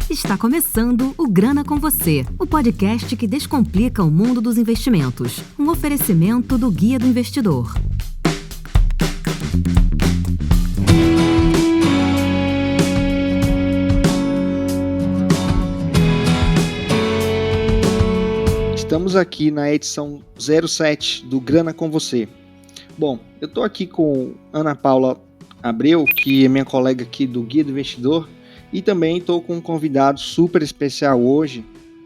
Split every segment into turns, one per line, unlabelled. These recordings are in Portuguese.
Está começando o Grana com Você, o podcast que descomplica o mundo dos investimentos. Um oferecimento do Guia do Investidor.
Estamos aqui na edição 07 do Grana com Você. Bom, eu estou aqui com Ana Paula Abreu, que é minha colega aqui do Guia do Investidor, e também estou com um convidado super especial hoje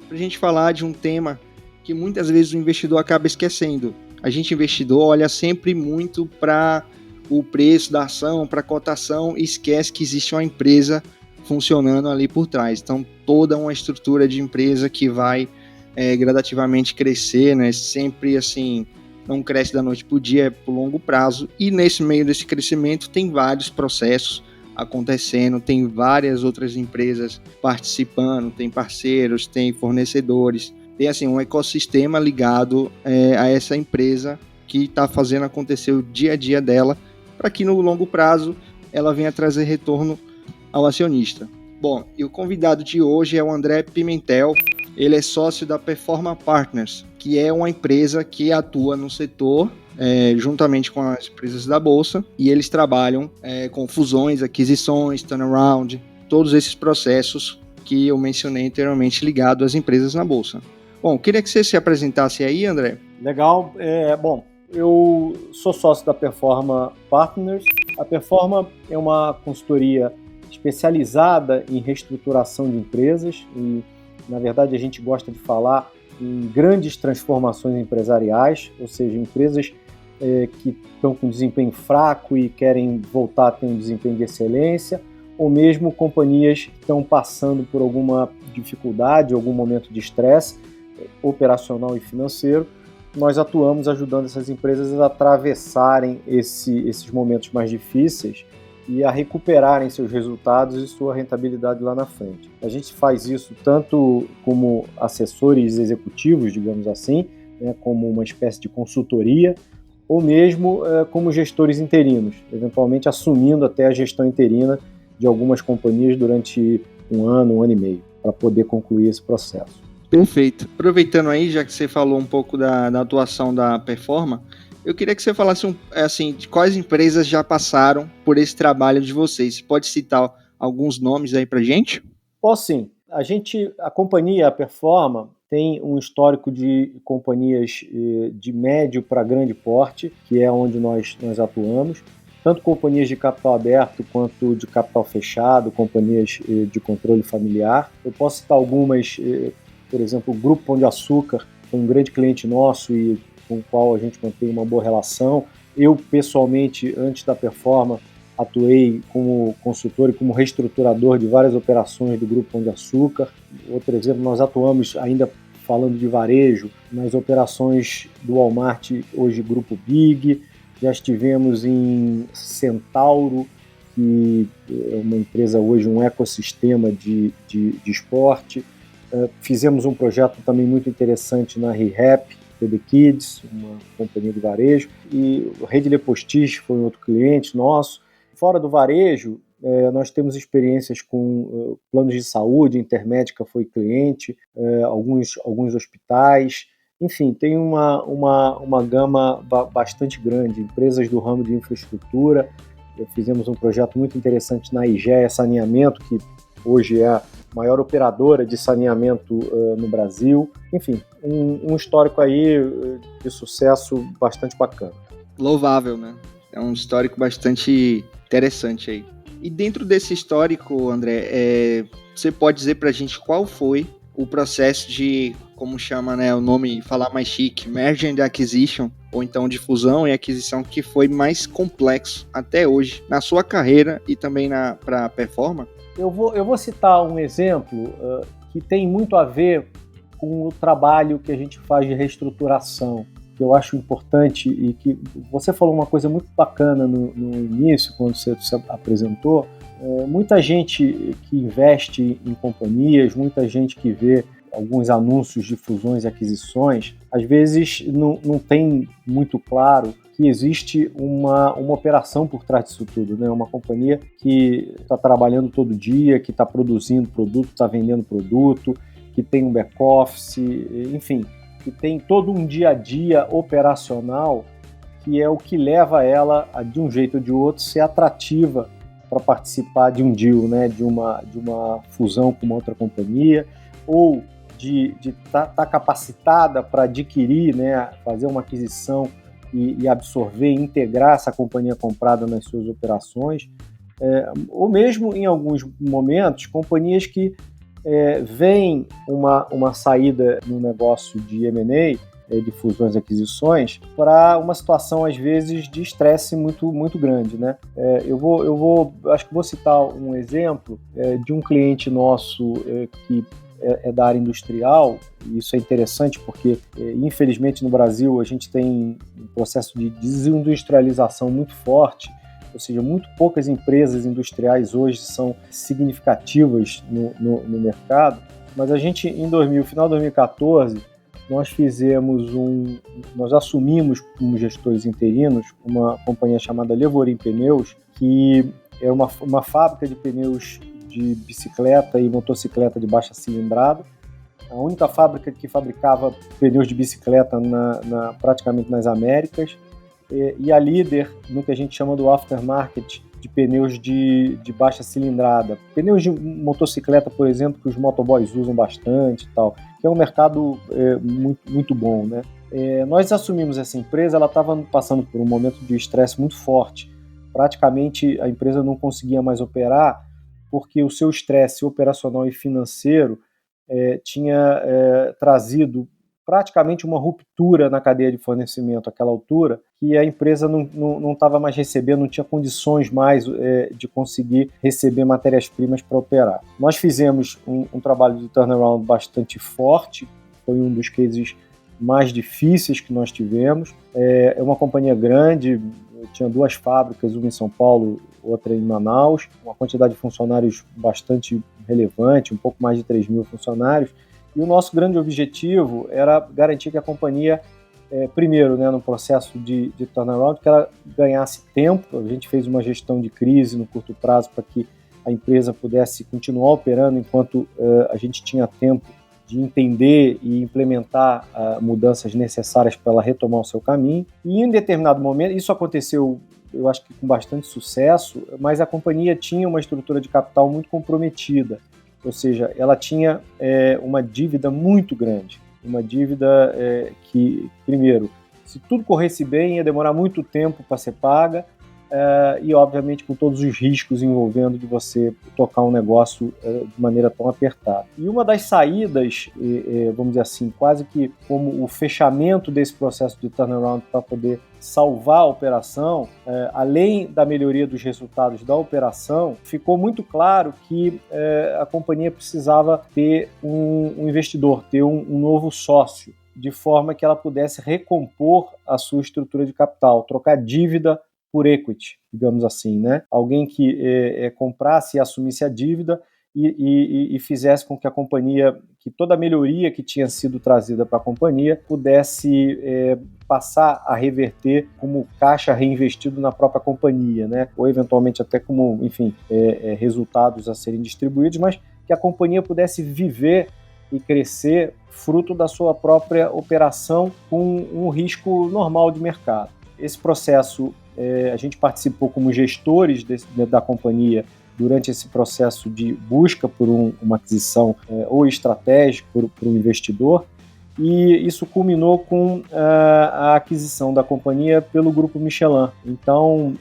para a gente falar de um tema que muitas vezes o investidor acaba esquecendo. A gente, investidor, olha sempre muito para o preço da ação, para a cotação, e esquece que existe uma empresa funcionando ali por trás. Então, toda uma estrutura de empresa que vai gradativamente crescer, né? Sempre assim, não cresce da noite para o dia, é por longo prazo. E nesse meio desse crescimento tem vários processos acontecendo, tem várias outras empresas participando, tem parceiros, tem fornecedores, tem assim um ecossistema ligado a essa empresa que está fazendo acontecer o dia a dia dela, para que no longo prazo ela venha trazer retorno ao acionista. Bom, e o convidado de hoje é o André Pimentel. Ele é sócio da Performa Partners, que é uma empresa que atua no setor juntamente com as empresas da Bolsa, e eles trabalham com fusões, aquisições, turnaround, todos esses processos que eu mencionei anteriormente ligados às empresas na Bolsa. Bom, queria que você se apresentasse aí, André.
Legal. Bom, eu sou sócio da Performa Partners. A Performa é uma consultoria especializada em reestruturação de empresas e, na verdade, a gente gosta de falar em grandes transformações empresariais, ou seja, empresas que estão com desempenho fraco e querem voltar a ter um desempenho de excelência, ou mesmo companhias que estão passando por alguma dificuldade, algum momento de estresse operacional e financeiro. Nós atuamos ajudando essas empresas a atravessarem esses momentos mais difíceis e a recuperarem seus resultados e sua rentabilidade lá na frente. A gente faz isso tanto como assessores executivos, digamos assim, né, como uma espécie de consultoria, ou mesmo como gestores interinos, eventualmente assumindo até a gestão interina de algumas companhias durante um ano e meio, para poder concluir esse processo.
Perfeito. Aproveitando aí, já que você falou um pouco da atuação da Performa, eu queria que você falasse assim, de quais empresas já passaram por esse trabalho de vocês. Você pode citar alguns nomes aí pra gente?
Posso sim. A companhia, a Performa, tem um histórico de companhias de médio para grande porte, que é onde nós atuamos, tanto companhias de capital aberto quanto de capital fechado, companhias de controle familiar. Eu posso citar algumas, por exemplo, o Grupo Pão de Açúcar, foi um grande cliente nosso e com o qual a gente mantém uma boa relação. Eu, pessoalmente, antes da Performa, atuei como consultor e como reestruturador de várias operações do Grupo Pão de Açúcar. Outro exemplo, nós atuamos, ainda falando de varejo, nas operações do Walmart, hoje Grupo Big. Já estivemos em Centauro, que é uma empresa hoje, um ecossistema de esporte. Fizemos um projeto também muito interessante na ReHap, TB Kids, uma companhia de varejo, e Rede Le Postis foi um outro cliente nosso. Fora do varejo, nós temos experiências com planos de saúde, Intermédica foi cliente, alguns hospitais, enfim, tem uma gama bastante grande, empresas do ramo de infraestrutura. Fizemos um projeto muito interessante na IGEA Saneamento, que hoje é a maior operadora de saneamento no Brasil. Enfim, um histórico aí de sucesso bastante bacana.
Louvável, né? É um histórico bastante interessante aí. E dentro desse histórico, André, você pode dizer pra gente qual foi o processo de, como chama, né, o nome, falar mais chique, Merger and Acquisition, ou então de fusão e aquisição, que foi mais complexo até hoje, na sua carreira e também para a Performa?
Eu vou citar um exemplo que tem muito a ver com o trabalho que a gente faz de reestruturação, que eu acho importante e que você falou uma coisa muito bacana no início, quando você apresentou. Muita gente que investe em companhias, muita gente que vê alguns anúncios de fusões e aquisições, às vezes não tem muito claro que existe uma operação por trás disso tudo, né? Uma companhia que está trabalhando todo dia, que está produzindo produto, está vendendo produto, que tem um back-office, enfim, que tem todo um dia a dia operacional que é o que leva ela a, de um jeito ou de outro, ser atrativa para participar de um deal, né? de uma fusão com uma outra companhia, ou de estar capacitada para adquirir, né? Fazer uma aquisição e absorver, integrar essa companhia comprada nas suas operações, ou mesmo, em alguns momentos, companhias que veem uma saída no negócio de M&A, de fusões e aquisições, para uma situação, às vezes, de estresse muito, muito grande, né? Acho que vou citar um exemplo de um cliente nosso que é da área industrial, e isso é interessante porque, infelizmente, no Brasil a gente tem um processo de desindustrialização muito forte, ou seja, muito poucas empresas industriais hoje são significativas no mercado, mas a gente, final de 2014, nós assumimos como gestores interinos uma companhia chamada Levorim Pneus, que é uma fábrica de pneus de bicicleta e motocicleta de baixa cilindrada, a única fábrica que fabricava pneus de bicicleta praticamente nas Américas, e a líder no que a gente chama do aftermarket de pneus de baixa cilindrada. Pneus de motocicleta, por exemplo, que os motoboys usam bastante e tal, que é um mercado muito, muito bom, né? Nós assumimos essa empresa, ela estava passando por um momento de estresse muito forte. Praticamente a empresa não conseguia mais operar porque o seu estresse operacional e financeiro tinha trazido praticamente uma ruptura na cadeia de fornecimento àquela altura, que a empresa não estava mais recebendo, não tinha condições mais de conseguir receber matérias-primas para operar. Nós fizemos um trabalho de turnaround bastante forte, foi um dos cases mais difíceis que nós tivemos. É uma companhia grande, tinha 2 fábricas, uma em São Paulo, outra em Manaus, uma quantidade de funcionários bastante relevante, um pouco mais de 3.000 funcionários, e o nosso grande objetivo era garantir que a companhia, primeiro, né, no processo de turnaround, que ela ganhasse tempo. A gente fez uma gestão de crise no curto prazo para que a empresa pudesse continuar operando enquanto a gente tinha tempo de entender e implementar mudanças necessárias para ela retomar o seu caminho. E em determinado momento, isso aconteceu, eu acho que com bastante sucesso, mas a companhia tinha uma estrutura de capital muito comprometida. Ou seja, ela tinha uma dívida muito grande, uma dívida que, primeiro, se tudo corresse bem, ia demorar muito tempo para ser paga, e, obviamente, com todos os riscos envolvendo de você tocar um negócio de maneira tão apertada. E uma das saídas, vamos dizer assim, quase que como o fechamento desse processo de turnaround para poder salvar a operação, além da melhoria dos resultados da operação, ficou muito claro que a companhia precisava ter um investidor, ter um novo sócio, de forma que ela pudesse recompor a sua estrutura de capital, trocar dívida por equity, digamos assim, né? Alguém que comprasse e assumisse a dívida e fizesse com que a companhia, que toda a melhoria que tinha sido trazida para a companhia pudesse passar a reverter como caixa reinvestido na própria companhia, né? Ou eventualmente até como, enfim, resultados a serem distribuídos, mas que a companhia pudesse viver e crescer fruto da sua própria operação com um risco normal de mercado. Esse processo, a gente participou como gestores da companhia durante esse processo de busca por uma aquisição ou estratégica por um investidor, e isso culminou com a aquisição da companhia pelo Grupo Michelin. Então,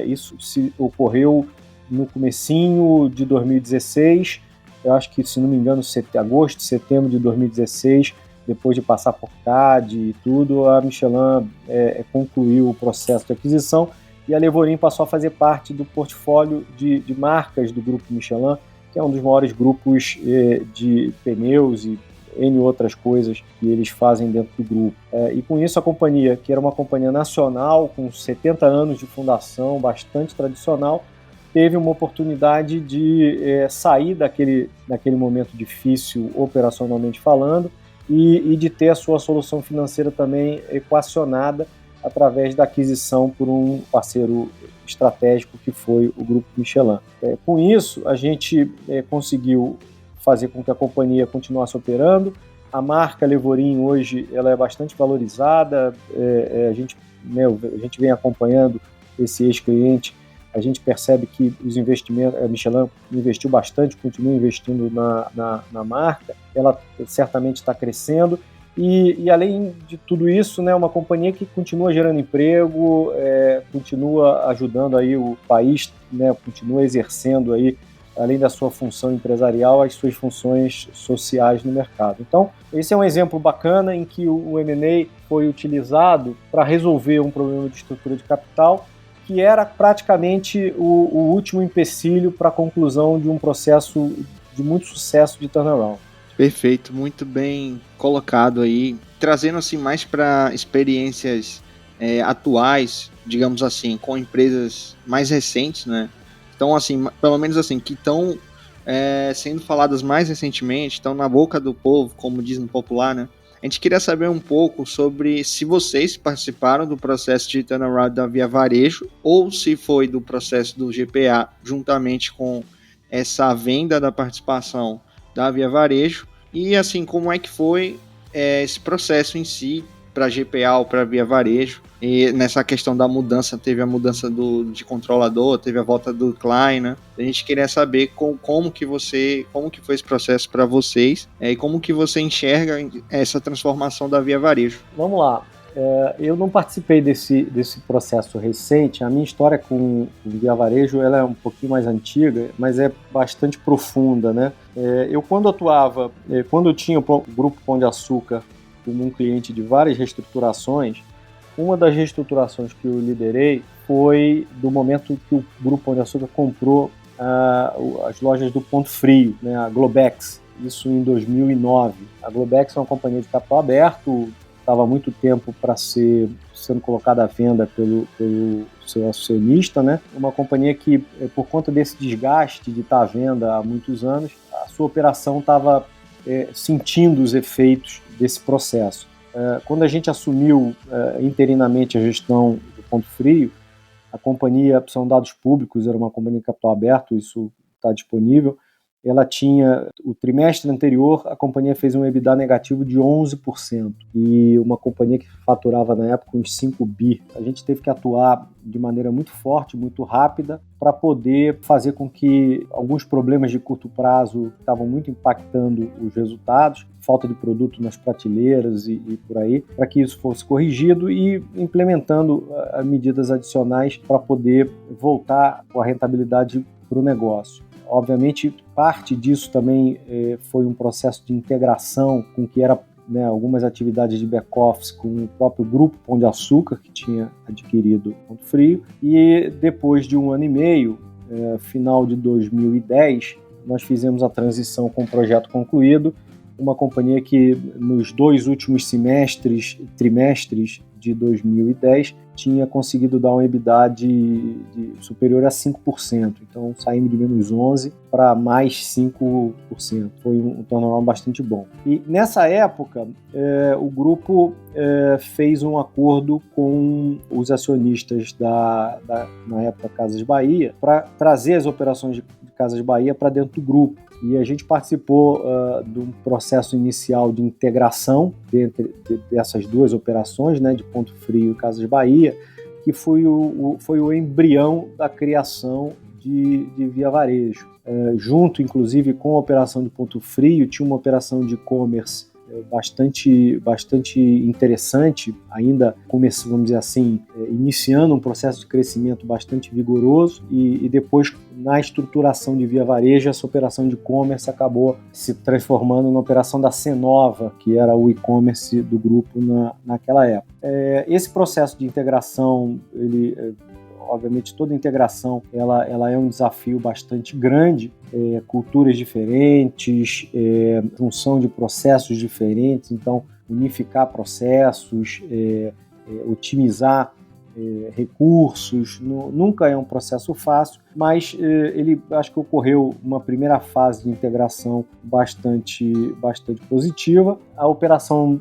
isso ocorreu no comecinho de 2016, eu acho que, se não me engano, agosto, setembro de 2016, depois de passar por CAD e tudo, a Michelin concluiu o processo de aquisição e a Levorim passou a fazer parte do portfólio de marcas do Grupo Michelin, que é um dos maiores grupos de pneus e N outras coisas que eles fazem dentro do grupo. E com isso a companhia, que era uma companhia nacional, com 70 anos de fundação, bastante tradicional, teve uma oportunidade de sair daquele momento difícil, operacionalmente falando, e de ter a sua solução financeira também equacionada através da aquisição por um parceiro estratégico que foi o Grupo Michelin. Com isso, a gente conseguiu fazer com que a companhia continuasse operando. A marca Levorin hoje ela é bastante valorizada, a gente vem acompanhando esse ex-cliente, a gente percebe que os investimentos, a Michelin investiu bastante, continua investindo na marca, ela certamente está crescendo e além de tudo isso, né, uma companhia que continua gerando emprego, continua ajudando aí o país, né, continua exercendo aí, além da sua função empresarial, as suas funções sociais no mercado. Então, esse é um exemplo bacana em que o M&A foi utilizado para resolver um problema de estrutura de capital, que era praticamente o último empecilho para a conclusão de um processo de muito sucesso de turnaround.
Perfeito, muito bem colocado aí, trazendo assim mais para experiências atuais, digamos assim, com empresas mais recentes, né? Então, assim, pelo menos assim, que estão sendo faladas mais recentemente, estão na boca do povo, como diz no popular, né? A gente queria saber um pouco sobre se vocês participaram do processo de turnaround da Via Varejo ou se foi do processo do GPA, juntamente com essa venda da participação da Via Varejo, e assim, como é que foi esse processo em si para a GPA ou para a Via Varejo. E nessa questão da mudança, teve a mudança de controlador, teve a volta do Klein, né? A gente queria saber como que foi esse processo para vocês e como que você enxerga essa transformação da Via Varejo.
Vamos lá. Eu não participei desse processo recente. A minha história com Via Varejo ela é um pouquinho mais antiga, mas é bastante profunda, né? Eu quando eu tinha o Grupo Pão de Açúcar como um cliente de várias reestruturações, uma das reestruturações que eu liderei foi do momento que o Grupo Pão de Açúcar comprou as lojas do Ponto Frio, né, a Globex, isso em 2009. A Globex é uma companhia de capital aberto, estava há muito tempo para sendo colocada à venda pelo seu acionista, né? Uma companhia que, por conta desse desgaste de estar à venda há muitos anos, a sua operação estava sentindo os efeitos desse processo. Quando a gente assumiu interinamente a gestão do Ponto Frio, a companhia, são dados públicos, era uma companhia de capital aberto, isso está disponível, ela tinha, o trimestre anterior, a companhia fez um EBITDA negativo de 11%, e uma companhia que faturava na época uns 5 bi. A gente teve que atuar de maneira muito forte, muito rápida, para poder fazer com que alguns problemas de curto prazo que estavam muito impactando os resultados, falta de produto nas prateleiras e por aí, para que isso fosse corrigido e implementando medidas adicionais para poder voltar com a rentabilidade para o negócio. Obviamente, parte disso também foi um processo de integração com que era, né, algumas atividades de back-office com o próprio Grupo Pão de Açúcar, que tinha adquirido Ponto Frio. E depois de 1 ano e meio, final de 2010, nós fizemos a transição com o projeto concluído, uma companhia que nos 2 últimos trimestres de 2010 tinha conseguido dar um EBITDA superior a 5%. Então saímos de menos 11% para mais 5%. Foi um turnaround bastante bom. E nessa época, o grupo fez um acordo com os acionistas na época, Casas Bahia, para trazer as operações de Casas Bahia para dentro do grupo. E a gente participou de um processo inicial de integração dessas duas operações, né, de Ponto Frio e Casas Bahia, que foi o embrião da criação de Via Varejo. Junto, inclusive, com a operação de Ponto Frio, tinha uma operação de e-commerce bastante interessante, ainda vamos dizer assim, iniciando um processo de crescimento bastante vigoroso, e depois, na estruturação de Via Varejo, essa operação de e-commerce acabou se transformando na operação da Cenova, que era o e-commerce do grupo naquela época. Esse processo de integração, obviamente toda integração ela é um desafio bastante grande, culturas diferentes, junção de processos diferentes, então unificar processos, otimizar recursos, nunca é um processo fácil, mas acho que ocorreu uma primeira fase de integração bastante positiva. A operação,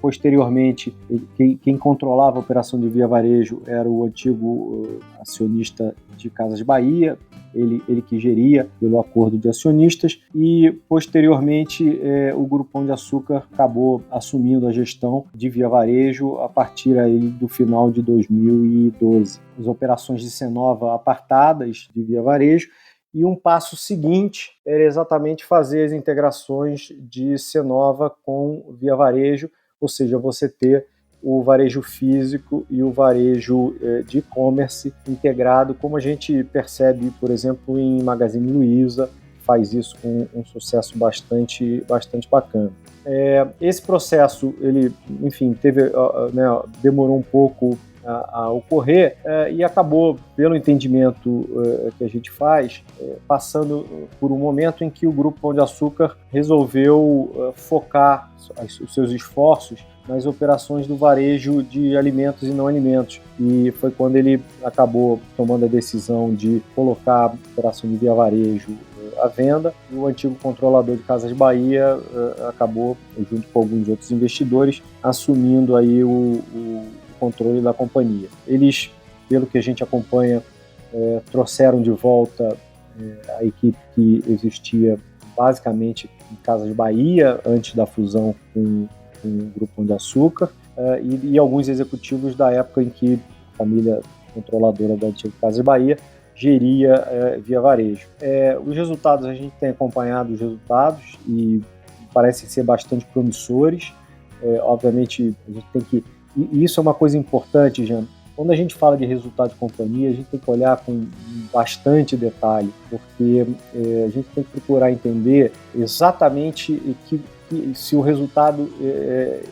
posteriormente, quem controlava a operação de Via Varejo era o antigo acionista de Casas Bahia, ele que geria pelo acordo de acionistas, e posteriormente o Grupo Pão de Açúcar acabou assumindo a gestão de Via Varejo a partir aí do final de 2012. As operações de Cenova apartadas de Via Varejo, e um passo seguinte era exatamente fazer as integrações de Cenova com Via Varejo, ou seja, você ter o varejo físico e o varejo de e-commerce integrado, como a gente percebe, por exemplo, em Magazine Luiza, faz isso com um sucesso bastante bacana. Esse processo, ele, enfim, demorou um pouco a ocorrer e acabou, pelo entendimento que a gente faz, passando por um momento em que o Grupo Pão de Açúcar resolveu focar os seus esforços nas operações do varejo de alimentos e não alimentos. E foi quando ele acabou tomando a decisão de colocar a operação de Via Varejo à venda. E o antigo controlador de Casas Bahia acabou, junto com alguns outros investidores, assumindo aí o controle da companhia. Eles, pelo que a gente acompanha, trouxeram de volta a equipe que existia basicamente em Casas Bahia, antes da fusão com o Grupo Pão de Açúcar, e alguns executivos da época em que a família controladora da antiga Casas Bahia geria Via Varejo. Os resultados, a gente tem acompanhado os resultados e parecem ser bastante promissores. Obviamente, a gente tem que... E isso é uma coisa importante, Jean. Quando a gente fala de resultado de companhia, a gente tem que olhar com bastante detalhe, porque a gente tem que procurar entender exatamente se o resultado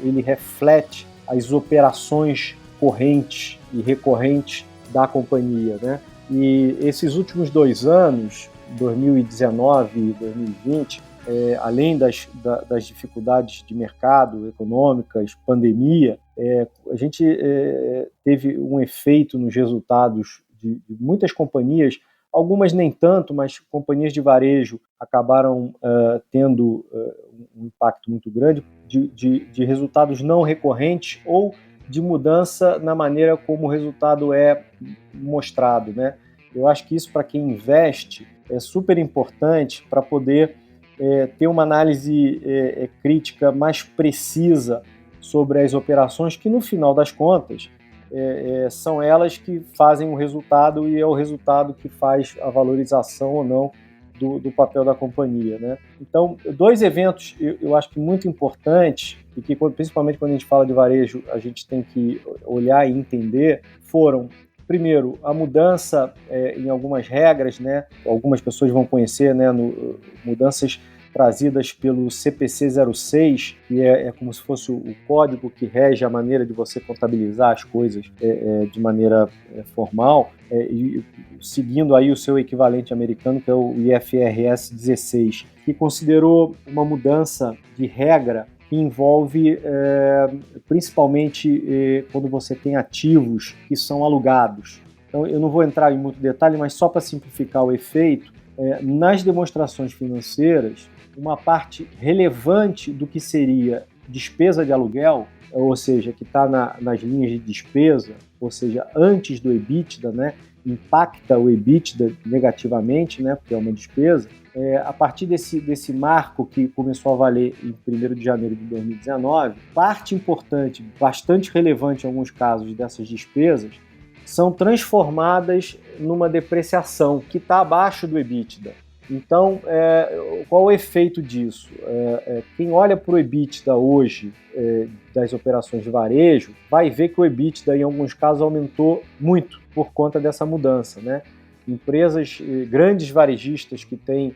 ele reflete as operações correntes e recorrentes da companhia, né? E esses últimos 2 anos, 2019 e 2020, além das dificuldades de mercado, econômicas, pandemia, a gente teve um efeito nos resultados de muitas companhias, algumas nem tanto, mas companhias de varejo acabaram tendo um impacto muito grande de resultados não recorrentes ou de mudança na maneira como o resultado é mostrado, né? Eu acho que isso, para quem investe, é super importante para poder ter uma análise crítica mais precisa sobre as operações, que no final das contas são elas que fazem o resultado, e é o resultado que faz a valorização ou não do papel da companhia, né? Então, 2 eventos eu acho que muito importantes, e que principalmente quando a gente fala de varejo a gente tem que olhar e entender, foram: primeiro, a mudança em algumas regras, né? Algumas pessoas vão conhecer, né, mudanças trazidas pelo CPC 06, que é como se fosse o código que rege a maneira de você contabilizar as coisas de maneira formal, e seguindo aí o seu equivalente americano, que é o IFRS 16, que considerou uma mudança de regra que envolve principalmente quando você tem ativos que são alugados. Então, eu não vou entrar em muito detalhe, mas só para simplificar o efeito, nas demonstrações financeiras, uma parte relevante do que seria despesa de aluguel, ou seja, que está nas linhas de despesa, ou seja, antes do EBITDA, né, impacta o EBITDA negativamente, né, porque é uma despesa. A partir desse marco que começou a valer em 1º de janeiro de 2019, parte importante, bastante relevante em alguns casos dessas despesas, são transformadas numa depreciação que está abaixo do EBITDA. Então, qual o efeito disso? Quem olha para o EBITDA hoje das operações de varejo vai ver que o EBITDA, em alguns casos, aumentou muito por conta dessa mudança, né? Empresas, grandes varejistas que têm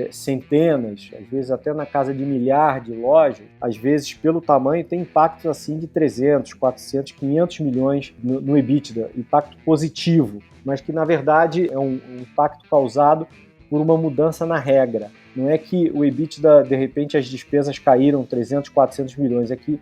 centenas, às vezes até na casa de milhar de lojas, às vezes pelo tamanho tem impactos assim de 300, 400, 500 milhões no EBITDA, impacto positivo, mas que na verdade é um impacto causado por uma mudança na regra. Não é que o EBITDA, de repente, as despesas caíram 300, 400 milhões, é que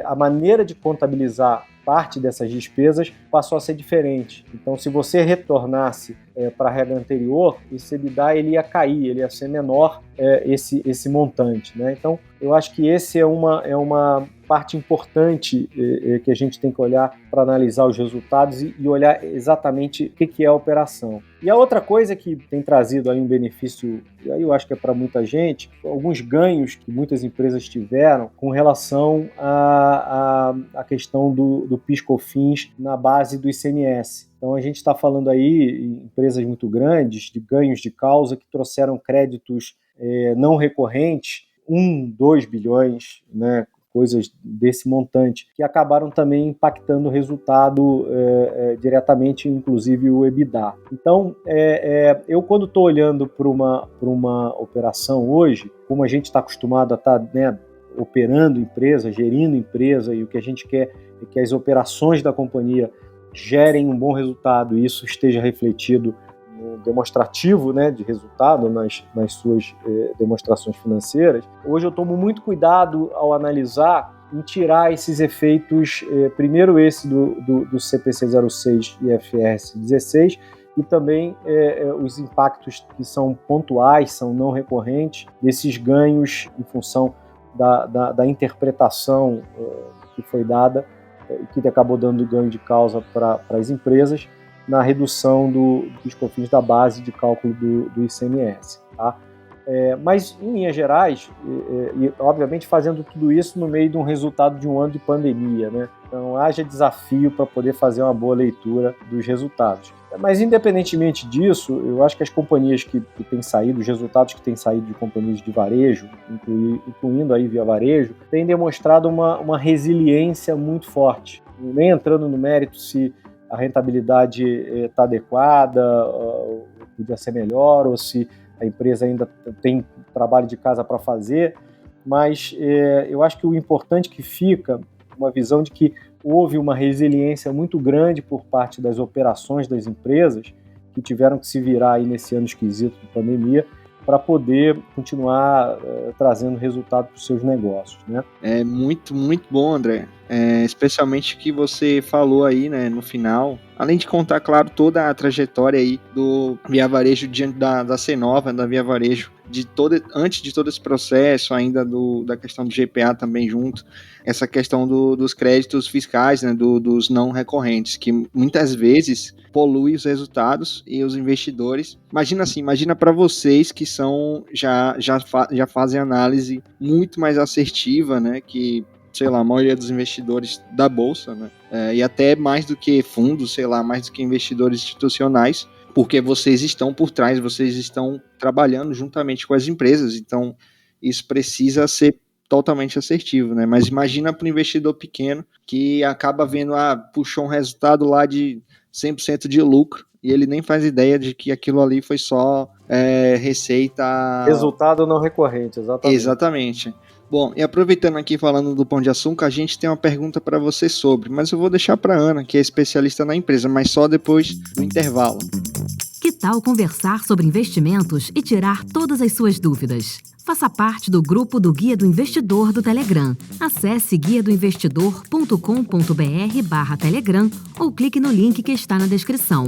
a maneira de contabilizar parte dessas despesas passou a ser diferente. Então, se você retornasse para a regra anterior, esse EBITDA ele ia cair, ele ia ser menor esse montante, né? Então, eu acho que esse é uma parte importante que a gente tem que olhar para analisar os resultados e olhar exatamente o que é a operação. E a outra coisa que tem trazido aí um benefício, e aí eu acho que é para muita gente, alguns ganhos que muitas empresas tiveram com relação à questão do PIS/COFINS na base do ICMS. Então a gente está falando aí em empresas muito grandes, de ganhos de causa que trouxeram créditos não recorrentes, 1, 2 bilhões, né? Coisas desse montante, que acabaram também impactando o resultado diretamente, inclusive o EBITDA. Então, eu quando estou olhando para uma operação hoje, como a gente está acostumado a estar operando empresa, gerindo empresa, e o que a gente quer é que as operações da companhia gerem um bom resultado e isso esteja refletido no demonstrativo, né, de resultado nas suas demonstrações financeiras. Hoje eu tomo muito cuidado ao analisar em tirar esses efeitos, primeiro esse do CPC 06 e IFRS 16 e também os impactos que são pontuais, são não recorrentes, desses ganhos em função da interpretação que foi dada, que acabou dando ganho de causa para as empresas, na redução dos COFINS da base de cálculo do ICMS. Tá? Mas, em linhas gerais, e obviamente fazendo tudo isso no meio de um resultado de um ano de pandemia, né? Então, haja desafio para poder fazer uma boa leitura dos resultados. Mas, independentemente disso, eu acho que as companhias que têm saído, os resultados que têm saído de companhias de varejo, incluindo aí Via Varejo, têm demonstrado uma resiliência muito forte. Nem entrando no mérito se a rentabilidade está adequada, podia ser melhor, ou se a empresa ainda tem trabalho de casa para fazer, mas eu acho que o importante que fica, uma visão de que houve uma resiliência muito grande por parte das operações das empresas, que tiveram que se virar aí nesse ano esquisito de pandemia, para poder continuar trazendo resultado para os seus negócios, né?
É muito, muito bom, André. Especialmente que você falou aí, né, no final, além de contar, claro, toda a trajetória aí do Via Varejo diante da Cenova, da Via Varejo, antes de todo esse processo, ainda da questão do GPA também junto, essa questão dos créditos fiscais, né, dos não recorrentes, que muitas vezes polui os resultados e os investidores. Imagina para vocês que já fazem análise muito mais assertiva, né, que sei lá, a maioria dos investidores da bolsa, né? E até mais do que fundos, sei lá, mais do que investidores institucionais, porque vocês estão por trás, vocês estão trabalhando juntamente com as empresas, então isso precisa ser totalmente assertivo, né? Mas imagina para o investidor pequeno que acaba vendo, puxou um resultado lá de 100% de lucro e ele nem faz ideia de que aquilo ali foi só receita...
Resultado não recorrente, exatamente.
Exatamente. Bom, e aproveitando aqui falando do Pão de Açúcar, a gente tem uma pergunta para você sobre, mas eu vou deixar para a Ana, que é especialista na empresa, mas só depois do intervalo.
Que tal conversar sobre investimentos e tirar todas as suas dúvidas? Faça parte do grupo do Guia do Investidor do Telegram. Acesse guiadoinvestidor.com.br/Telegram ou clique no link que está na descrição.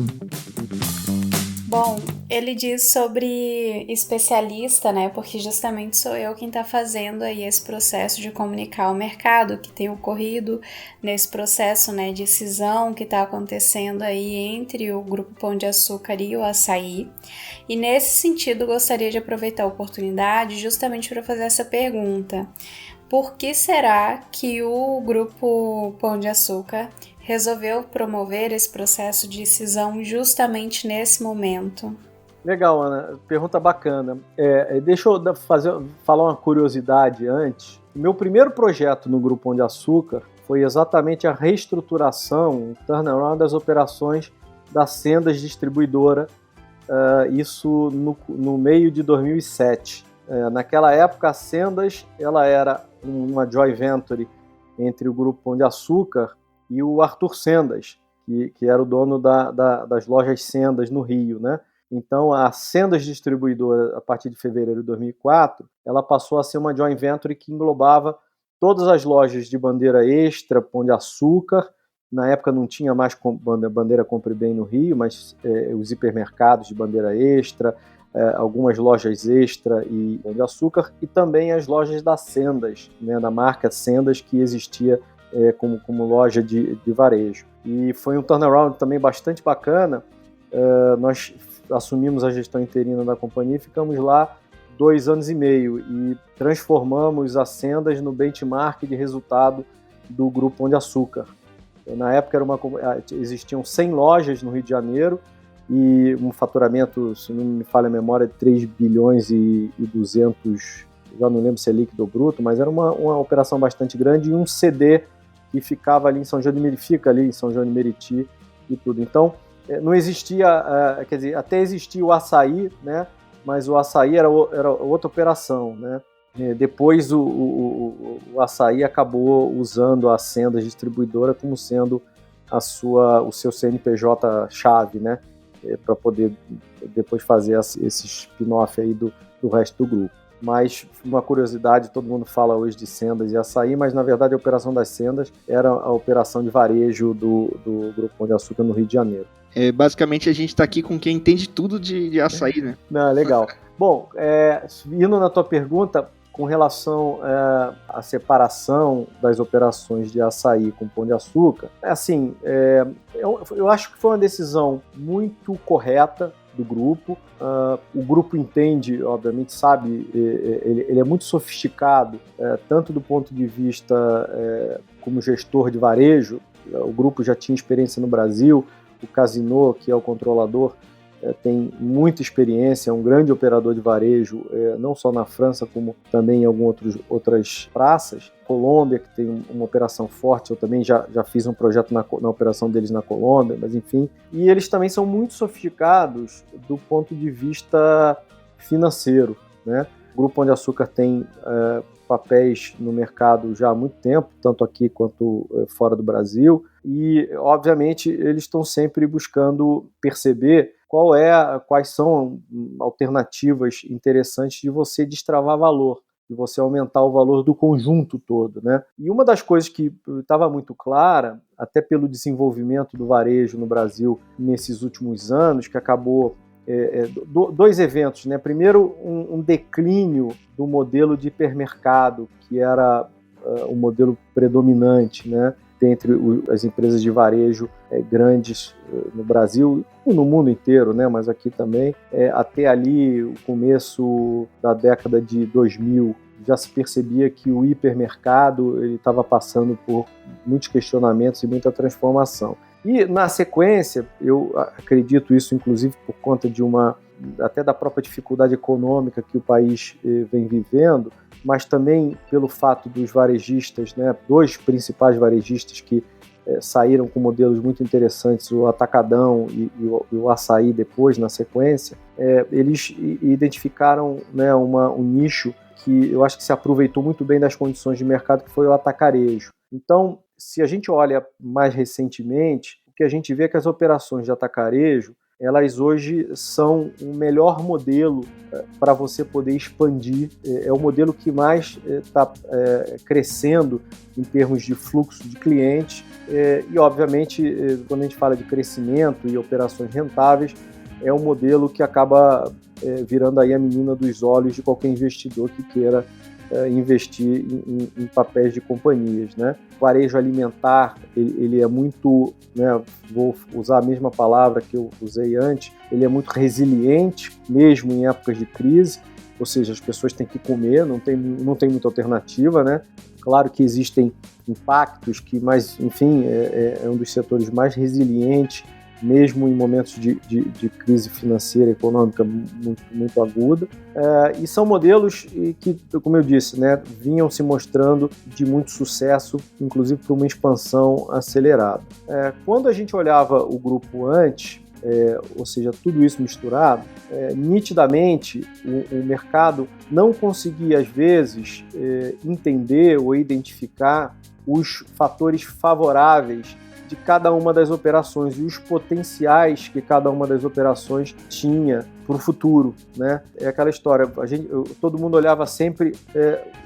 Bom, ele diz sobre especialista, né? Porque justamente sou eu quem está fazendo aí esse processo de comunicar o mercado que tem ocorrido nesse processo, né, de cisão que está acontecendo aí entre o Grupo Pão de Açúcar e o Açaí. E nesse sentido, gostaria de aproveitar a oportunidade justamente para fazer essa pergunta. Por que será que o Grupo Pão de Açúcar resolveu promover esse processo de cisão justamente nesse momento?
Legal, Ana. Pergunta bacana. Deixa eu falar uma curiosidade antes. O meu primeiro projeto no Grupo Pão de Açúcar foi exatamente a reestruturação, o turnaround das operações da Sendas Distribuidora, isso no meio de 2007. Naquela época, a Sendas ela era uma joint venture entre o Grupo Pão de Açúcar e o Arthur Sendas, que era o dono das lojas Sendas no Rio, né? Então, a Sendas Distribuidora, a partir de fevereiro de 2004, ela passou a ser uma joint venture que englobava todas as lojas de bandeira Extra, Pão de Açúcar Na época não tinha mais bandeira Compre Bem no Rio, mas os hipermercados de bandeira Extra, algumas lojas Extra e Pão de Açúcar, e também as lojas da Sendas, né, da marca Sendas, que existia como loja de varejo. E foi um turnaround também bastante bacana. Nós assumimos a gestão interina da companhia e ficamos lá 2 anos e meio e transformamos a Sendas no benchmark de resultado do Grupo Pão de Açúcar. Na época existiam 100 lojas no Rio de Janeiro e um faturamento, se não me falha a memória, de 3 bilhões e 200, já não lembro se é líquido ou bruto, mas era uma operação bastante grande, e um CD que ficava ali em São João de Meriti, fica ali em São João de Meriti e tudo. Então, não existia, quer dizer, até existia o açaí, né? Mas o açaí era outra operação, né? Depois o açaí acabou usando a Sendas distribuidora como sendo o seu CNPJ-chave, né? Para poder depois fazer esse spin-off aí do resto do grupo. Mas uma curiosidade, todo mundo fala hoje de Sendas e açaí, mas na verdade a operação das Sendas era a operação de varejo do Grupo Pão de Açúcar no Rio de Janeiro.
Basicamente a gente está aqui com quem entende tudo de açaí, né?
Não, legal. Bom, indo na tua pergunta, com relação à separação das operações de açaí com Pão de Açúcar, eu acho que foi uma decisão muito correta do grupo. O grupo entende, obviamente, sabe, ele é muito sofisticado, tanto do ponto de vista como gestor de varejo. O grupo já tinha experiência no Brasil, o Casino, que é o controlador, tem muita experiência, é um grande operador de varejo, não só na França, como também em outras praças. Colômbia, que tem uma operação forte, eu também já fiz um projeto na operação deles na Colômbia, mas enfim. E eles também são muito sofisticados do ponto de vista financeiro, né? O Grupo Pão de Açúcar tem papéis no mercado já há muito tempo, tanto aqui quanto fora do Brasil, e obviamente eles estão sempre buscando perceber quais são alternativas interessantes de você destravar valor, de você aumentar o valor do conjunto todo, né? E uma das coisas que estava muito clara, até pelo desenvolvimento do varejo no Brasil nesses últimos anos, que acabou 2 eventos, né? Primeiro, um declínio do modelo de hipermercado, que era o modelo predominante, né, entre as empresas de varejo grandes no Brasil e no mundo inteiro, né, mas aqui também. Até ali, o começo da década de 2000, já se percebia que o hipermercado estava passando por muitos questionamentos e muita transformação. E, na sequência, eu acredito isso, inclusive, por conta até da própria dificuldade econômica que o país vem vivendo, mas também pelo fato dos varejistas, né, 2 principais varejistas que saíram com modelos muito interessantes, o Atacadão e o Açaí depois, na sequência, eles identificaram, né, um nicho que eu acho que se aproveitou muito bem das condições de mercado, que foi o atacarejo. Então, se a gente olha mais recentemente, o que a gente vê é que as operações de atacarejo, elas hoje são o melhor modelo para você poder expandir. É o modelo que mais está crescendo em termos de fluxo de clientes. E, obviamente, quando a gente fala de crescimento e operações rentáveis, é um modelo que acaba virando aí a menina dos olhos de qualquer investidor que queira investir em papéis de companhias, né? O varejo alimentar, ele é muito, né, vou usar a mesma palavra que eu usei antes, ele é muito resiliente, mesmo em épocas de crise, ou seja, as pessoas têm que comer, não tem muita alternativa, né? Claro que existem impactos, mas, enfim, é um dos setores mais resilientes, mesmo em momentos de crise financeira e econômica muito aguda. E são modelos que, como eu disse, né, vinham se mostrando de muito sucesso, inclusive por uma expansão acelerada. Quando a gente olhava o grupo antes, ou seja, tudo isso misturado, nitidamente o mercado não conseguia, às vezes, entender ou identificar os fatores favoráveis de cada uma das operações e os potenciais que cada uma das operações tinha para o futuro, né? É aquela história, todo mundo olhava sempre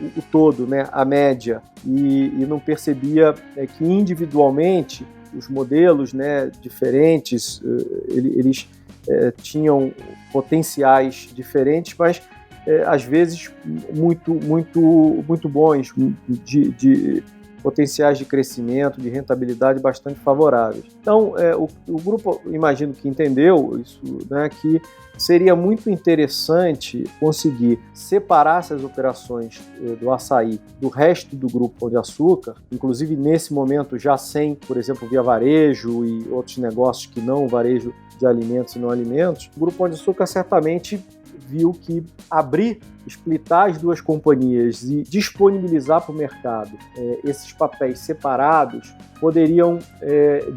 o todo, né? A média, e não percebia que individualmente os modelos, né, diferentes, eles tinham potenciais diferentes, mas às vezes muito bons, de potenciais de crescimento, de rentabilidade bastante favoráveis. Então, o grupo, imagino que entendeu isso, né, que seria muito interessante conseguir separar essas operações do açaí do resto do grupo Pão de Açúcar, inclusive nesse momento já sem, por exemplo, via varejo e outros negócios que não varejo de alimentos e não alimentos. O grupo Pão de Açúcar certamente viu que splitar as duas companhias e disponibilizar para o mercado esses papéis separados poderiam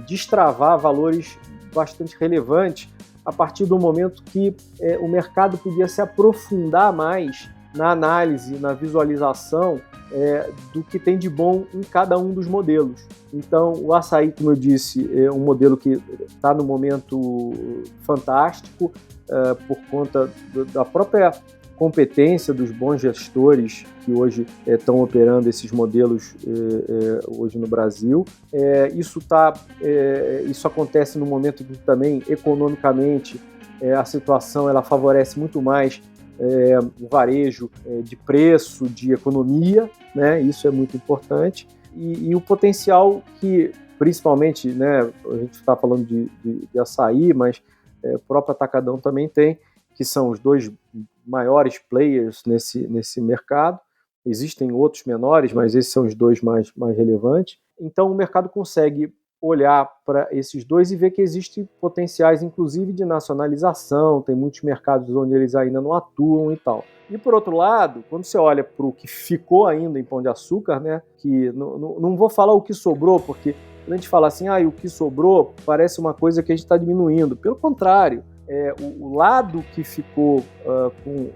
destravar valores bastante relevantes a partir do momento que o mercado podia se aprofundar mais na análise, na visualização do que tem de bom em cada um dos modelos. Então, o açaí, como eu disse, é um modelo que está no momento fantástico, por conta da própria competência dos bons gestores que hoje estão operando esses modelos hoje no Brasil. Isso acontece no momento que também, economicamente, a situação ela favorece muito mais o varejo de preço, de economia, né? Isso é muito importante. E o potencial que, principalmente, né, a gente está falando de açaí, mas o próprio Atacadão também tem, que são os dois maiores players nesse mercado. Existem outros menores, mas esses são os dois mais relevantes. Então, o mercado consegue olhar para esses dois e ver que existem potenciais, inclusive, de nacionalização. Tem muitos mercados onde eles ainda não atuam e tal. E, por outro lado, quando você olha para o que ficou ainda em Pão de Açúcar, né, que não vou falar o que sobrou, porque quando a gente fala assim, o que sobrou parece uma coisa que a gente está diminuindo. Pelo contrário, o lado que ficou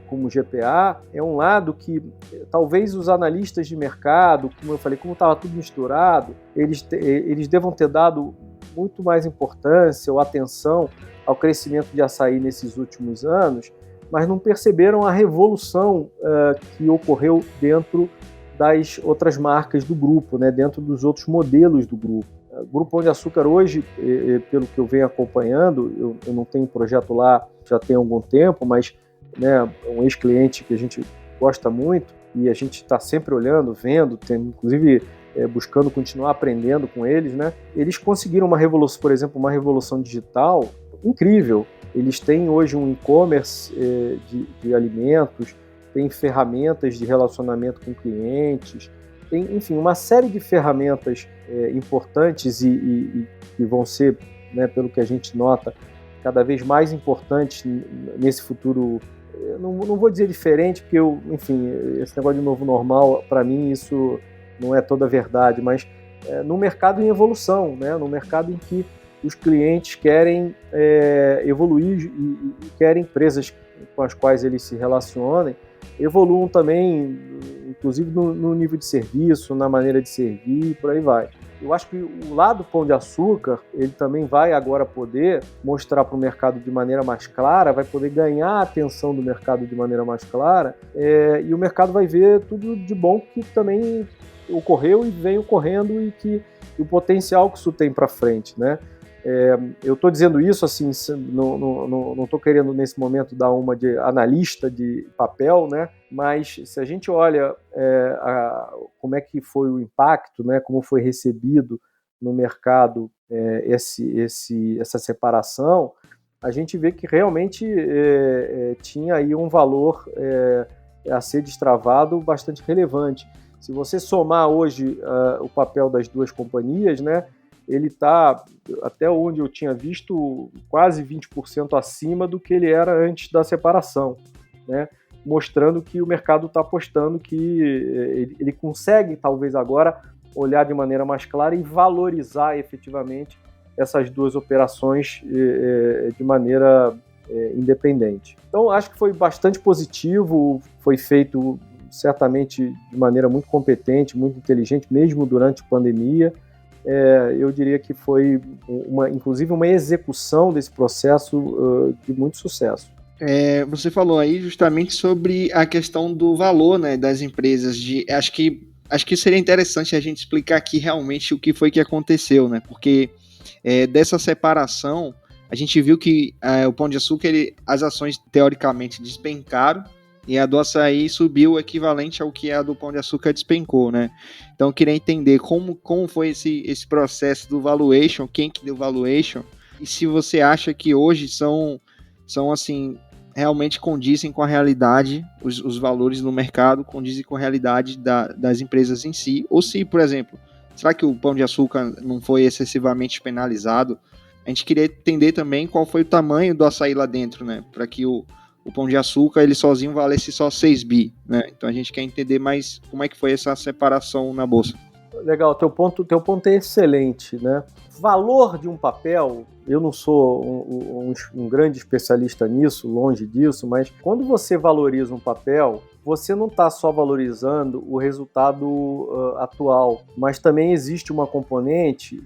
como GPA é um lado que talvez os analistas de mercado, como eu falei, como estava tudo misturado, eles devam ter dado muito mais importância ou atenção ao crescimento de açaí nesses últimos anos, mas não perceberam a revolução que ocorreu dentro das outras marcas do grupo, né, dentro dos outros modelos do grupo. O Grupo Pão de Açúcar hoje, pelo que eu venho acompanhando, eu não tenho projeto lá já tem algum tempo, mas né, é um ex-cliente que a gente gosta muito e a gente está sempre olhando, vendo, inclusive buscando continuar aprendendo com eles, né? Eles conseguiram uma revolução, por exemplo, uma revolução digital incrível. Eles têm hoje um e-commerce de alimentos, têm ferramentas de relacionamento com clientes, tem, enfim, uma série de ferramentas importantes e que vão ser, né, pelo que a gente nota, cada vez mais importantes nesse futuro. Não vou dizer diferente, porque, enfim, esse negócio de novo normal, para mim, isso não é toda a verdade, mas num mercado em evolução, né, num mercado em que os clientes querem evoluir e querem empresas com as quais eles se relacionem evoluam também, inclusive no nível de serviço, na maneira de servir, por aí vai. Eu acho que o lado Pão de Açúcar, ele também vai agora poder mostrar para o mercado de maneira mais clara, vai poder ganhar a atenção do mercado de maneira mais clara, e o mercado vai ver tudo de bom que também ocorreu e vem ocorrendo e o potencial que isso tem para frente, né? Eu estou dizendo isso assim, não estou querendo nesse momento dar uma de analista de papel, né? Mas se a gente olha como é que foi o impacto, né? Como foi recebido no mercado essa separação, a gente vê que realmente tinha aí um valor a ser destravado bastante relevante. Se você somar hoje o papel das duas companhias, né? Ele está, até onde eu tinha visto, quase 20% acima do que ele era antes da separação, né? Mostrando que o mercado está apostando que ele consegue, talvez agora, olhar de maneira mais clara e valorizar efetivamente essas duas operações de maneira independente. Então, acho que foi bastante positivo, foi feito certamente de maneira muito competente, muito inteligente, mesmo durante a pandemia. Eu diria que foi, inclusive, uma execução desse processo de muito sucesso.
Você falou aí justamente sobre a questão do valor, né, das empresas. Acho que seria interessante a gente explicar aqui realmente o que foi que aconteceu, né? Porque dessa separação, a gente viu que o Pão de Açúcar, as ações teoricamente despencaram, e a do açaí subiu o equivalente ao que a do Pão de Açúcar despencou, né? Então eu queria entender como foi esse processo do valuation, quem que deu valuation, e se você acha que hoje são assim, realmente condizem com a realidade, os valores no mercado condizem com a realidade das empresas em si, ou se, por exemplo, será que o Pão de Açúcar não foi excessivamente penalizado? A gente queria entender também qual foi o tamanho do açaí lá dentro, né? Para que o Pão de Açúcar, ele sozinho valesse só 6 bi, né? Então a gente quer entender mais como é que foi essa separação na Bolsa.
Legal, teu ponto é excelente, né? Valor de um papel, eu não sou um grande especialista nisso, longe disso, mas quando você valoriza um papel, você não está só valorizando o resultado atual, mas também existe uma componente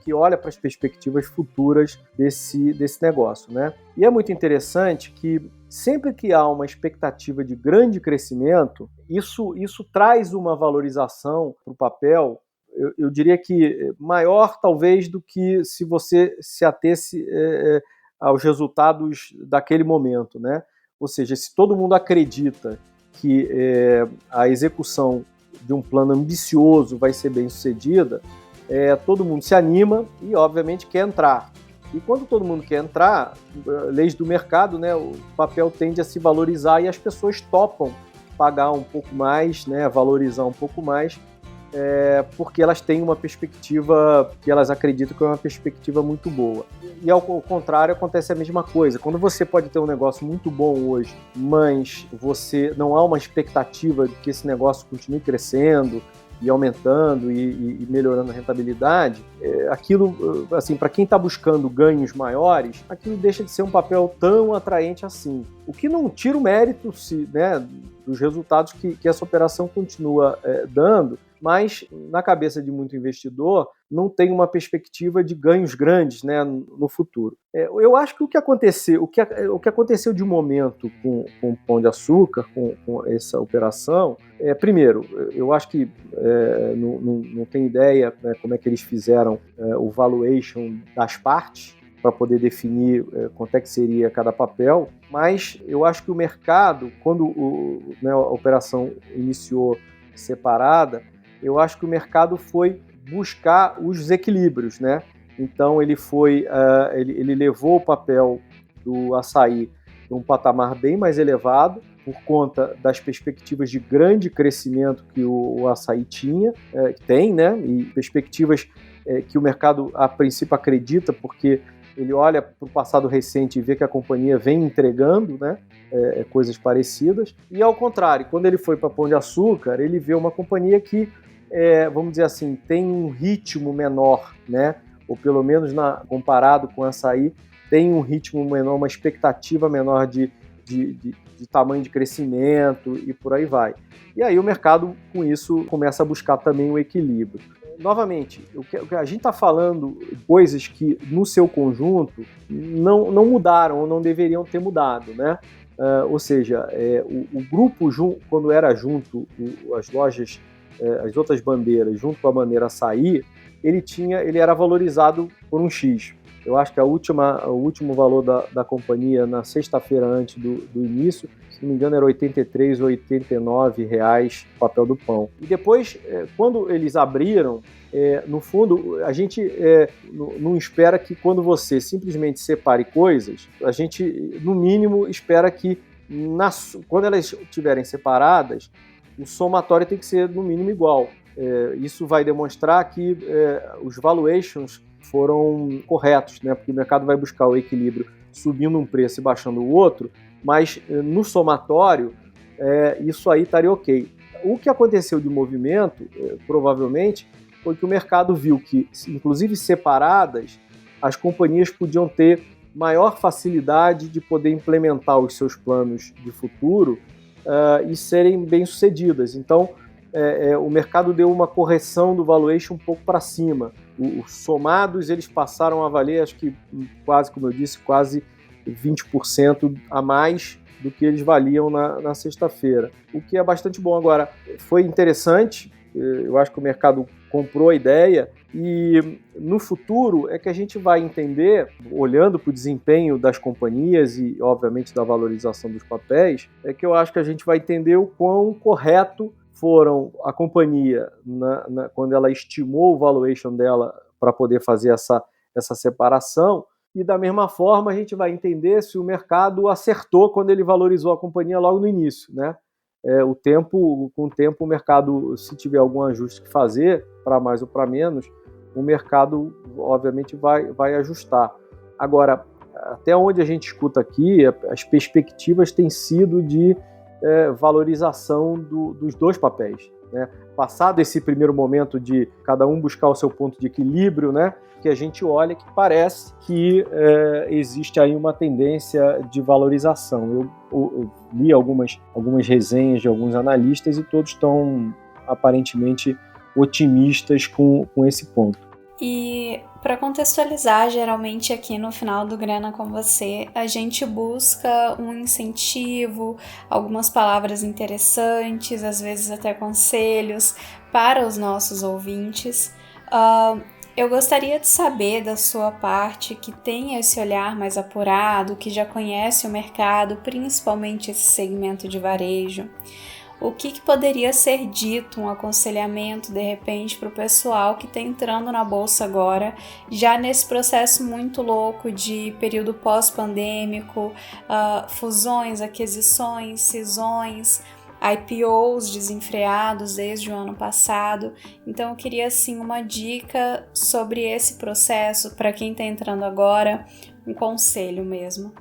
que olha para as perspectivas futuras desse negócio, né? E é muito interessante que sempre que há uma expectativa de grande crescimento, isso traz uma valorização para o papel, eu diria que maior talvez do que se você se atesse aos resultados daquele momento, né? Ou seja, se todo mundo acredita que a execução de um plano ambicioso vai ser bem sucedida, todo mundo se anima e, obviamente, quer entrar. E quando todo mundo quer entrar, leis do mercado, né, o papel tende a se valorizar e as pessoas topam pagar um pouco mais, né, valorizar um pouco mais, porque elas têm uma perspectiva que elas acreditam que é uma perspectiva muito boa. E ao contrário, acontece a mesma coisa. Quando você pode ter um negócio muito bom hoje, mas você não há uma expectativa de que esse negócio continue crescendo e aumentando e melhorando a rentabilidade, aquilo, assim, para quem está buscando ganhos maiores, aquilo deixa de ser um papel tão atraente assim. O que não tira o mérito, né, dos resultados que essa operação continua dando, mas na cabeça de muito investidor não tem uma perspectiva de ganhos grandes, né, no futuro. Eu acho que o que aconteceu de momento com o Pão de Açúcar, com essa operação, primeiro, eu acho que não tem ideia, né, como é que eles fizeram o valuation das partes para poder definir quanto é que seria cada papel, mas eu acho que o mercado, quando a operação iniciou separada, eu acho que o mercado foi buscar os equilíbrios, né? Então ele levou o papel do açaí a um patamar bem mais elevado por conta das perspectivas de grande crescimento que o açaí tem, né? E perspectivas que o mercado a princípio acredita, porque ele olha para o passado recente e vê que a companhia vem entregando, né, coisas parecidas. E ao contrário, quando ele foi para Pão de Açúcar, ele vê uma companhia que, vamos dizer assim, tem um ritmo menor, né, ou pelo menos comparado com o açaí, tem um ritmo menor, uma expectativa menor de tamanho de crescimento e por aí vai. E aí o mercado, com isso, começa a buscar também um equilíbrio. Novamente, o que a gente está falando, coisas que no seu conjunto não mudaram ou não deveriam ter mudado, né? Ou seja, o grupo, quando era junto, as lojas, as outras bandeiras, junto com a bandeira açaí, ele era valorizado por um X. Eu acho que o último valor da companhia na sexta-feira antes do início, se não me engano, era R$ 83 ou R$ 89 o papel do pão. E depois, quando eles abriram, no fundo, a gente não espera que quando você simplesmente separe coisas, a gente, no mínimo, espera que quando elas estiverem separadas, o somatório tem que ser, no mínimo, igual. Isso vai demonstrar que os valuations foram corretos, né? Porque o mercado vai buscar o equilíbrio subindo um preço e baixando o outro, mas no somatório isso aí estaria ok. O que aconteceu de movimento, provavelmente, foi que o mercado viu que, inclusive separadas, as companhias podiam ter maior facilidade de poder implementar os seus planos de futuro e serem bem-sucedidas. Então, o mercado deu uma correção do valuation um pouco para cima. Os somados, eles passaram a valer, acho que quase, como eu disse, quase 20% a mais do que eles valiam na sexta-feira, o que é bastante bom. Agora, foi interessante, eu acho que o mercado comprou a ideia e no futuro é que a gente vai entender, olhando para o desempenho das companhias e, obviamente, da valorização dos papéis, é que eu acho que a gente vai entender o quão correto foram a companhia quando ela estimou o valuation dela para poder fazer essa separação, e da mesma forma a gente vai entender se o mercado acertou quando ele valorizou a companhia logo no início, né? Com o tempo o mercado, se tiver algum ajuste que fazer, para mais ou para menos, o mercado obviamente vai ajustar. Agora, até onde a gente escuta aqui, as perspectivas têm sido de valorização dos dois papéis, né? Passado esse primeiro momento de cada um buscar o seu ponto de equilíbrio, né, que a gente olha que parece que existe aí uma tendência de valorização. Eu li algumas resenhas de alguns analistas e todos estão aparentemente otimistas com esse ponto.
E para contextualizar, geralmente aqui no final do Grana com Você, a gente busca um incentivo, algumas palavras interessantes, às vezes até conselhos para os nossos ouvintes. Eu gostaria de saber da sua parte, que tem esse olhar mais apurado, que já conhece o mercado, principalmente esse segmento de varejo, o que poderia ser dito, um aconselhamento, de repente, para o pessoal que está entrando na Bolsa agora, já nesse processo muito louco de período pós-pandêmico, fusões, aquisições, cisões, IPOs desenfreados desde o ano passado. Então eu queria assim uma dica sobre esse processo para quem está entrando agora, um conselho mesmo.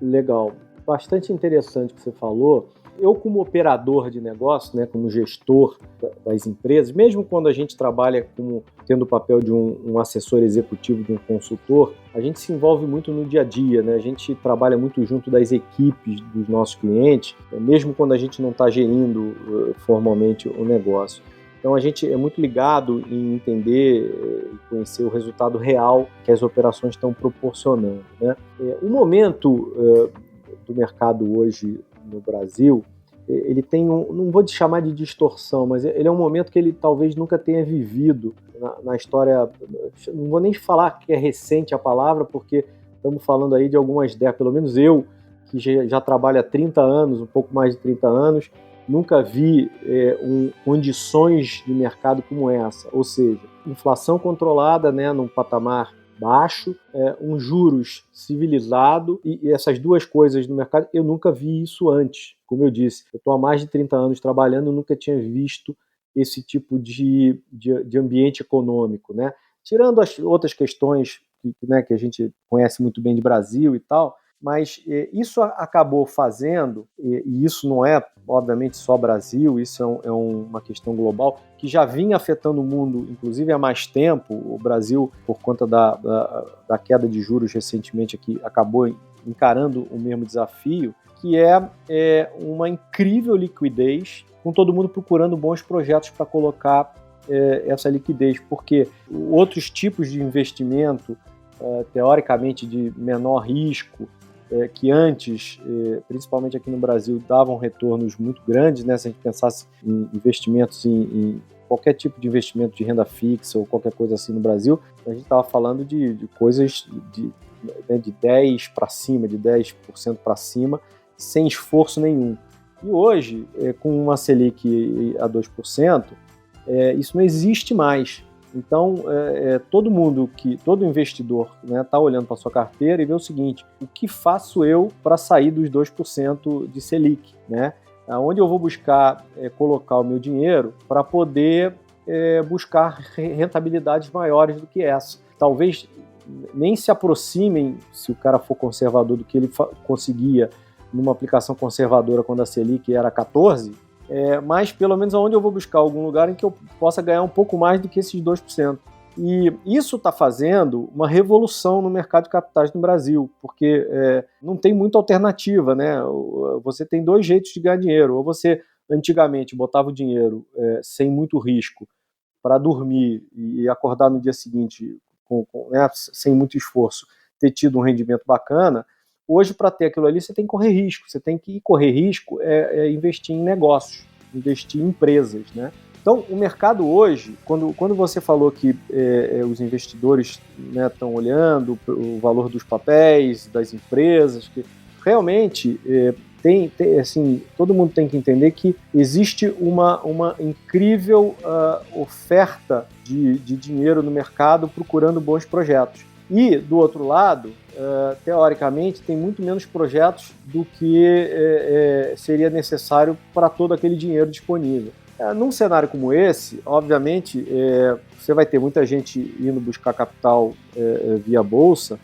Legal, bastante interessante o que você falou. Eu, como operador de negócio, né, como gestor das empresas, mesmo quando a gente trabalha tendo o papel de um assessor executivo, de um consultor, a gente se envolve muito no dia a dia, né? A gente trabalha muito junto das equipes dos nossos clientes, mesmo quando a gente não está gerindo formalmente o negócio. Então a gente é muito ligado em entender e conhecer o resultado real que as operações estão proporcionando, né? O momento do mercado hoje no Brasil, ele tem não vou te chamar de distorção, mas ele é um momento que ele talvez nunca tenha vivido na história. Não vou nem falar que é recente a palavra, porque estamos falando aí de algumas décadas, pelo menos eu, que já trabalho há 30 anos, um pouco mais de 30 anos, nunca vi condições de mercado como essa, ou seja, inflação controlada, né, num patamar baixo, juros civilizado, e essas duas coisas no mercado, eu nunca vi isso antes. Como eu disse, eu estou há mais de 30 anos trabalhando, nunca tinha visto esse tipo de ambiente econômico, né? Tirando as outras questões que a gente conhece muito bem de Brasil e tal, mas isso acabou fazendo, e isso não é, obviamente, só Brasil, isso é uma questão global, que já vinha afetando o mundo, inclusive há mais tempo. O Brasil, por conta da queda de juros recentemente, aqui, acabou encarando o mesmo desafio, que é uma incrível liquidez, com todo mundo procurando bons projetos para colocar essa liquidez, porque outros tipos de investimento, teoricamente de menor risco, que antes, principalmente aqui no Brasil, davam retornos muito grandes, né? Se a gente pensasse em investimentos em qualquer tipo de investimento de renda fixa ou qualquer coisa assim no Brasil, a gente estava falando de coisas de 10 para cima, de 10% para cima, sem esforço nenhum. E hoje, com uma Selic a 2%, isso não existe mais. Então, todo investidor está olhando para a sua carteira e vê o seguinte: o que faço eu para sair dos 2% de Selic, né? Onde eu vou buscar colocar o meu dinheiro para poder buscar rentabilidades maiores do que essa. Talvez nem se aproximem, se o cara for conservador, do que ele conseguia numa aplicação conservadora quando a Selic era 14%, mas pelo menos aonde eu vou buscar algum lugar em que eu possa ganhar um pouco mais do que esses 2%. E isso está fazendo uma revolução no mercado de capitais no Brasil, porque não tem muita alternativa, né? Você tem dois jeitos de ganhar dinheiro. Ou você, antigamente, botava o dinheiro sem muito risco para dormir e acordar no dia seguinte sem muito esforço, ter tido um rendimento bacana. Hoje, para ter aquilo ali, você tem que correr risco. Você tem que correr risco investir em negócios, investir em empresas, né? Então, o mercado hoje, quando você falou que os investidores estão olhando o valor dos papéis, das empresas, que realmente assim, todo mundo tem que entender que existe uma incrível oferta de dinheiro no mercado procurando bons projetos. E, do outro lado, teoricamente, tem muito menos projetos do que seria necessário para todo aquele dinheiro disponível. Num cenário como esse, obviamente, você vai ter muita gente indo buscar capital via bolsa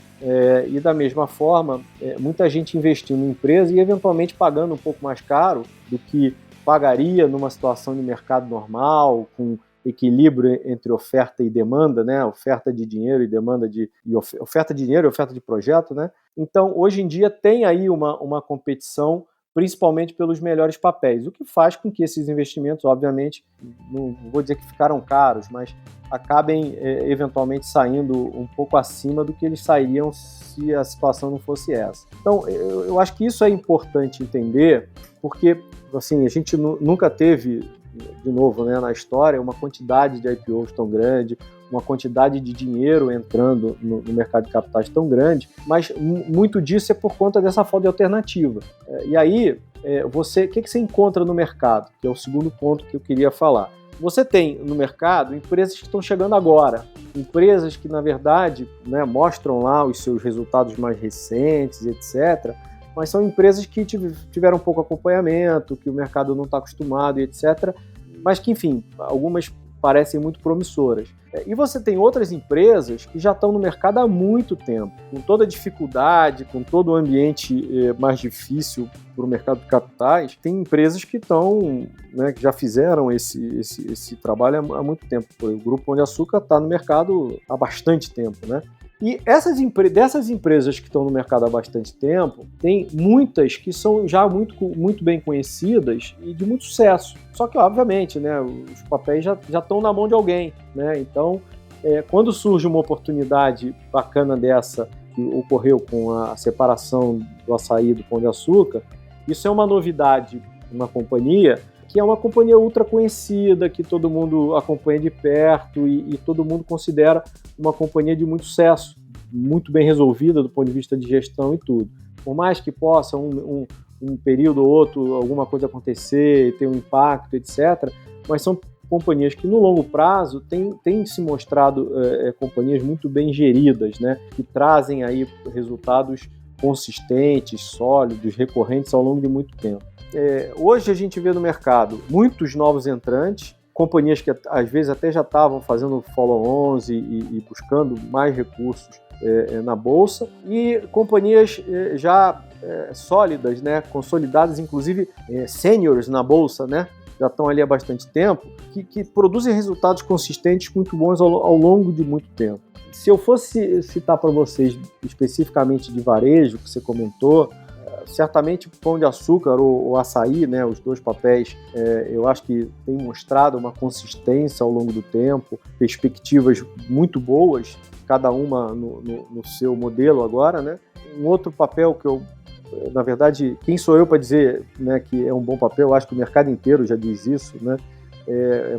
e, da mesma forma, muita gente investindo em empresa e, eventualmente, pagando um pouco mais caro do que pagaria numa situação de mercado normal, com equilíbrio entre oferta e demanda, né? Oferta de dinheiro e demanda oferta de dinheiro e oferta de projeto, né? Então, hoje em dia, tem aí uma competição, principalmente pelos melhores papéis, o que faz com que esses investimentos, obviamente, não vou dizer que ficaram caros, mas acabem eventualmente saindo um pouco acima do que eles sairiam se a situação não fosse essa. Então, eu acho que isso é importante entender, porque assim, a gente nunca teve, de novo, né, na história, uma quantidade de IPOs tão grande, uma quantidade de dinheiro entrando no mercado de capitais tão grande, mas muito disso é por conta dessa falta de alternativa. E aí, o que você encontra no mercado? Que é o segundo ponto que eu queria falar. Você tem no mercado empresas que estão chegando agora, empresas que, na verdade, né, mostram lá os seus resultados mais recentes, etc., mas são empresas que tiveram pouco acompanhamento, que o mercado não está acostumado, etc., mas que, enfim, algumas parecem muito promissoras. E você tem outras empresas que já estão no mercado há muito tempo, com toda a dificuldade, com todo o ambiente mais difícil para o mercado de capitais. Tem empresas que estão, né, que já fizeram esse trabalho há muito tempo. O Grupo Pão de Açúcar está no mercado há bastante tempo, né? E dessas empresas que estão no mercado há bastante tempo, tem muitas que são já muito bem conhecidas e de muito sucesso. Só que, obviamente, né, os papéis já estão na mão de alguém, né? Então, quando surge uma oportunidade bacana dessa, que ocorreu com a separação do açaí do Pão de Açúcar, isso é uma novidade numa companhia que é uma companhia ultra conhecida, que todo mundo acompanha de perto e todo mundo considera uma companhia de muito sucesso, muito bem resolvida do ponto de vista de gestão e tudo. Por mais que possa um período ou outro alguma coisa acontecer, ter um impacto, etc., mas são companhias que no longo prazo têm se mostrado companhias muito bem geridas, né, que trazem aí resultados consistentes, sólidos, recorrentes ao longo de muito tempo. Hoje a gente vê no mercado muitos novos entrantes, companhias que às vezes até já estavam fazendo follow-ons e buscando mais recursos na Bolsa, e companhias já sólidas, né, consolidadas, inclusive sêniores na Bolsa, né, já estão ali há bastante tempo, que produzem resultados consistentes muito bons ao longo de muito tempo. Se eu fosse citar para vocês especificamente de varejo, que você comentou, certamente Pão de Açúcar ou Açaí, né, os dois papéis, eu acho que tem mostrado uma consistência ao longo do tempo, perspectivas muito boas, cada uma no seu modelo agora, né? Um outro papel que eu, na verdade, quem sou eu para dizer, né, que é um bom papel, eu acho que o mercado inteiro já diz isso, né?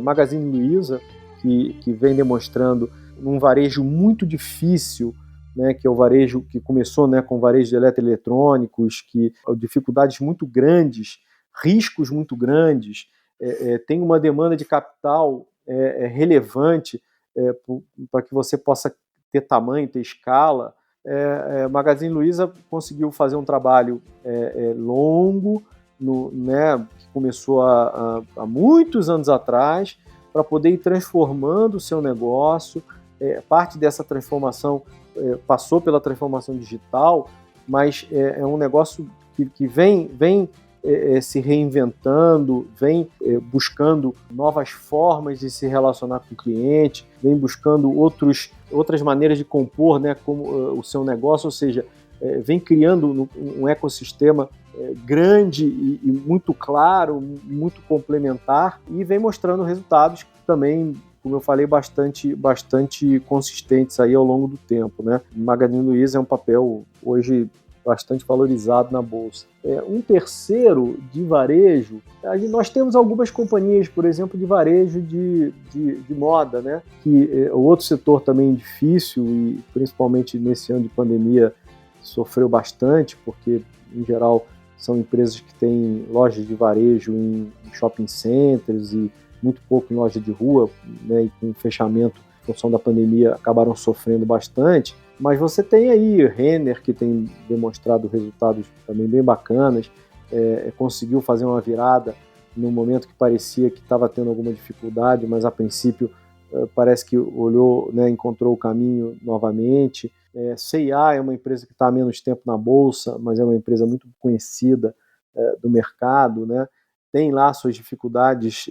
Magazine Luiza, que vem demonstrando um varejo muito difícil, né, que é o varejo que começou, né, com o varejo de eletroeletrônicos, que dificuldades muito grandes, riscos muito grandes, tem uma demanda de capital relevante para que você possa ter tamanho, ter escala. Magazine Luiza conseguiu fazer um trabalho longo, né, que começou há muitos anos atrás, para poder ir transformando o seu negócio. Parte dessa transformação passou pela transformação digital, mas é um negócio que vem se reinventando, vem buscando novas formas de se relacionar com o cliente, vem buscando outras maneiras de compor, né, como o seu negócio, ou seja, vem criando um ecossistema grande e muito claro, muito complementar, e vem mostrando resultados também, como eu falei, bastante consistentes aí ao longo do tempo, né? Magazine Luiza é um papel hoje bastante valorizado na Bolsa. Um terceiro de varejo, nós temos algumas companhias, por exemplo, de varejo de moda, né? Que o outro setor também difícil, e principalmente nesse ano de pandemia sofreu bastante, porque, em geral, são empresas que têm lojas de varejo em shopping centers e muito pouco em loja de rua, né? E com fechamento em função da pandemia acabaram sofrendo bastante. Mas você tem aí Renner, que tem demonstrado resultados também bem bacanas, conseguiu fazer uma virada no momento que parecia que estava tendo alguma dificuldade, mas a princípio parece que olhou, né, encontrou o caminho novamente. C&A é uma empresa que está há menos tempo na Bolsa, mas é uma empresa muito conhecida do mercado, né? Tem lá suas dificuldades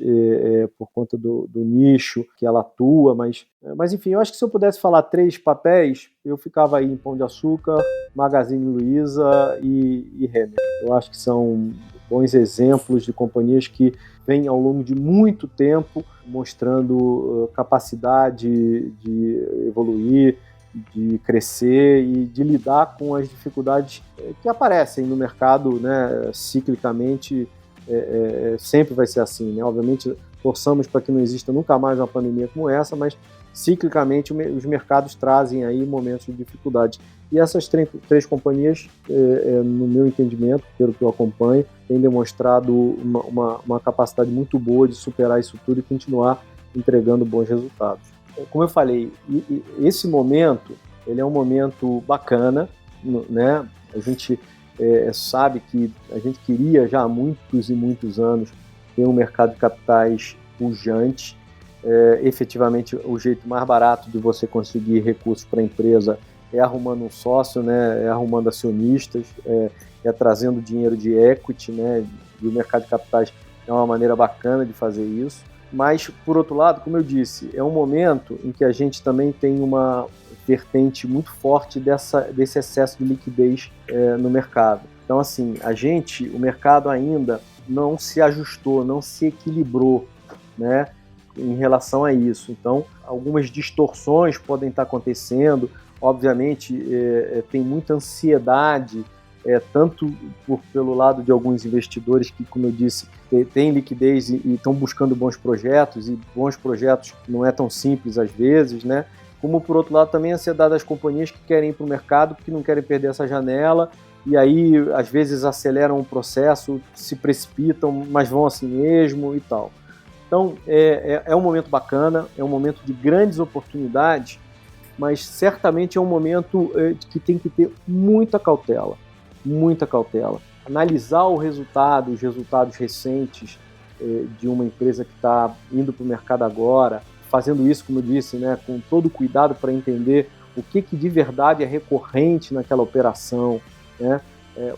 por conta do nicho que ela atua, mas enfim, eu acho que se eu pudesse falar 3 papéis, eu ficava aí em Pão de Açúcar, Magazine Luiza e Renner. Eu acho que são bons exemplos de companhias que vêm ao longo de muito tempo mostrando capacidade de evoluir, de crescer e de lidar com as dificuldades que aparecem no mercado, né, ciclicamente. Sempre vai ser assim, né? Obviamente, torçamos para que não exista nunca mais uma pandemia como essa, mas ciclicamente os mercados trazem aí momentos de dificuldade. E essas 3 companhias, no meu entendimento, pelo que eu acompanho, têm demonstrado uma capacidade muito boa de superar isso tudo e continuar entregando bons resultados. Como eu falei, esse momento, ele é um momento bacana, né? A gente sabe que a gente queria já há muitos e muitos anos ter um mercado de capitais pujante. Efetivamente, o jeito mais barato de você conseguir recursos para a empresa é arrumando um sócio, né? É arrumando acionistas, trazendo dinheiro de equity, né? E o mercado de capitais é uma maneira bacana de fazer isso. Mas, por outro lado, como eu disse, é um momento em que a gente também tem uma vertente muito forte desse excesso de liquidez no mercado. Então, assim, o mercado ainda não se ajustou, não se equilibrou, né, em relação a isso. Então, algumas distorções podem estar acontecendo. Obviamente, tem muita ansiedade, tanto pelo lado de alguns investidores que, como eu disse, têm liquidez e estão buscando bons projetos, e bons projetos não é tão simples às vezes, né? Como, por outro lado, também a ansiedade das companhias que querem ir para o mercado porque não querem perder essa janela, e aí, às vezes, aceleram o processo, se precipitam, mas vão assim mesmo e tal. Então, é um momento bacana, é um momento de grandes oportunidades, mas certamente é um momento que tem que ter muita cautela. Analisar os resultados recentes de uma empresa que está indo para o mercado agora, fazendo isso, como eu disse, né, com todo cuidado para entender o que de verdade é recorrente naquela operação, né?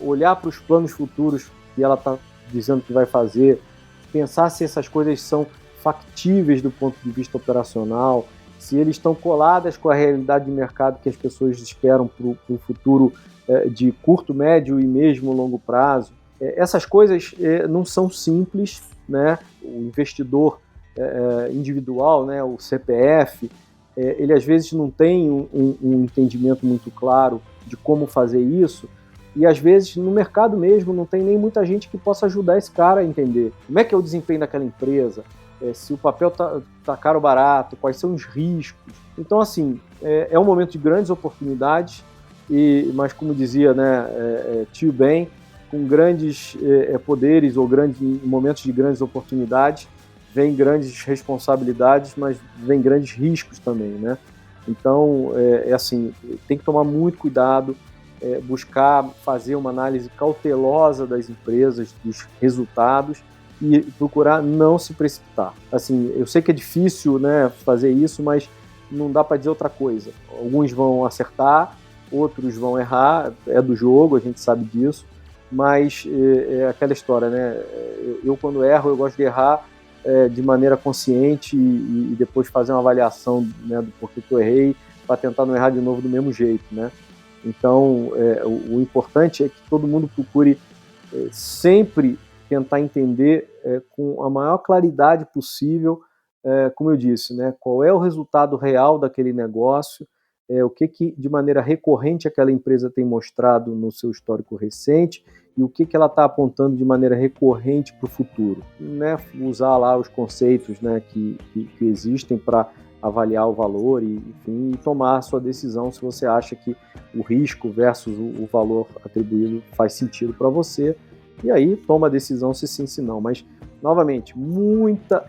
Olhar para os planos futuros que ela está dizendo que vai fazer, pensar se essas coisas são factíveis do ponto de vista operacional, se eles estão coladas com a realidade de mercado que as pessoas esperam para o futuro de curto, médio e mesmo longo prazo. Essas coisas não são simples, né? O investidor individual, né, o CPF, ele às vezes não tem um entendimento muito claro de como fazer isso, e às vezes no mercado mesmo não tem nem muita gente que possa ajudar esse cara a entender como é que é o desempenho daquela empresa, se o papel tá caro ou barato, quais são os riscos. Então, assim, é um momento de grandes oportunidades, mas como dizia, né, Tio Ben, com grandes poderes ou momentos de grandes oportunidades, vem grandes responsabilidades, mas vem grandes riscos também, né? Então, assim, tem que tomar muito cuidado, buscar fazer uma análise cautelosa das empresas, dos resultados, e procurar não se precipitar. Assim, eu sei que é difícil, né, fazer isso, mas não dá para dizer outra coisa. Alguns vão acertar, outros vão errar, é do jogo, a gente sabe disso, mas é aquela história, né? Eu quando erro, eu gosto de errar de maneira consciente e depois fazer uma avaliação, né, do porquê que eu errei, para tentar não errar de novo do mesmo jeito, né? Então, o importante é que todo mundo procure sempre tentar entender com a maior claridade possível, como eu disse, né, qual é o resultado real daquele negócio, o que de maneira recorrente aquela empresa tem mostrado no seu histórico recente e o que ela está apontando de maneira recorrente para o futuro. Né? Usar lá os conceitos, né, que existem para avaliar o valor e tomar a sua decisão se você acha que o risco versus o valor atribuído faz sentido para você. E aí toma a decisão se sim, se não. Mas, novamente, muita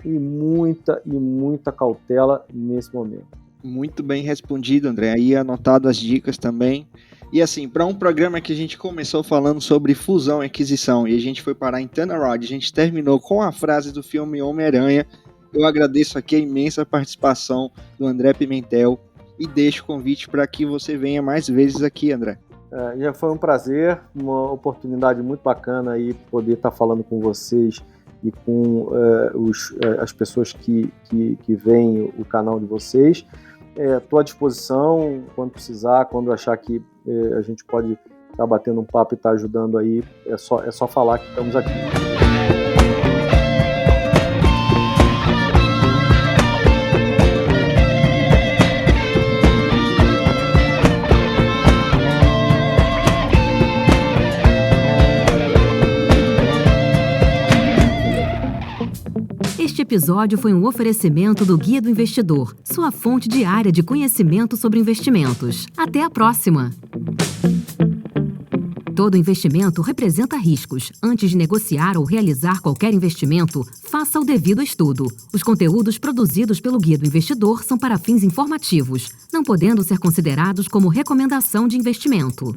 cautela nesse momento.
Muito bem respondido, André. Aí anotado as dicas também. E assim, para um programa que a gente começou falando sobre fusão e aquisição e a gente foi parar em Turnaround, a gente terminou com a frase do filme Homem-Aranha. Eu agradeço aqui a imensa participação do André Pimentel e deixo o convite para que você venha mais vezes aqui, André.
Já foi um prazer, uma oportunidade muito bacana aí poder estar falando com vocês e com as pessoas que veem o canal de vocês. Estou à disposição quando precisar, quando achar que a gente pode estar batendo um papo e estar ajudando aí, é só falar que estamos aqui.
Este episódio foi um oferecimento do Guia do Investidor, sua fonte diária de conhecimento sobre investimentos. Até a próxima! Todo investimento representa riscos. Antes de negociar ou realizar qualquer investimento, faça o devido estudo. Os conteúdos produzidos pelo Guia do Investidor são para fins informativos, não podendo ser considerados como recomendação de investimento.